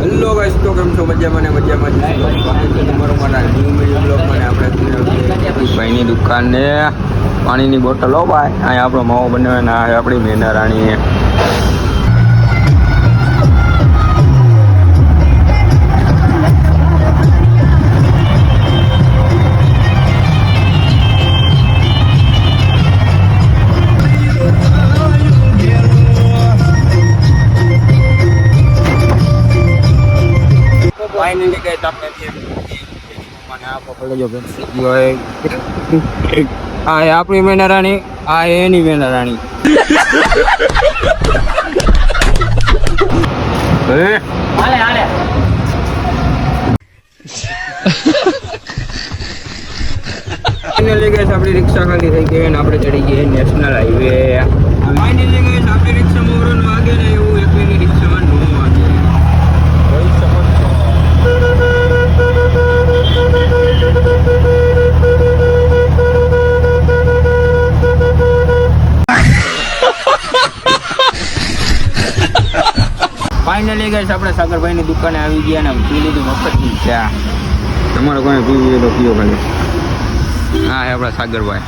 Hello guys, તો કેમ છો? મજામાં તમારું મારા ન્યૂ વિડીયો બ્લોગમાં આપણે ભાઈની દુકાન ને પાણીની બોટલ હો ભાઈ. અહીંયા આપણો માવો બનાવવાના આપણી મેના રાણી. ફાઇનલી ગઈ તમને આ આપણી મેના રાણી, આ એની મેના રાણી. ફાઇનલી ગઈ આપણી રિક્ષા ખાલી થઈ ગઈ અને આપણે ચડી ગઈ નેશનલ હાઈવે. ફાઇનલી ગઈ આપણી રિક્ષા મોરન વાગે ને એવું એકની રિક્ષામાં નો વાગે. ફાઇનલી ગઈ આપણે સાગરભાઈની દુકાને આવી ગયા ને પી લીધું મફતની ચા. તમારે કોઈ પીવી તો પીવો ખાલી. હા હે આપણા સાગરભાઈ.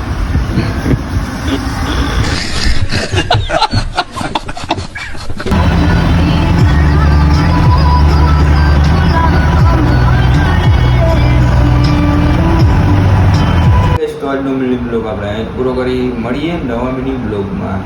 આજનો મિની બ્લોગ આપણે પૂરો કરી મળીએ નવા મિની બ્લોગમાં.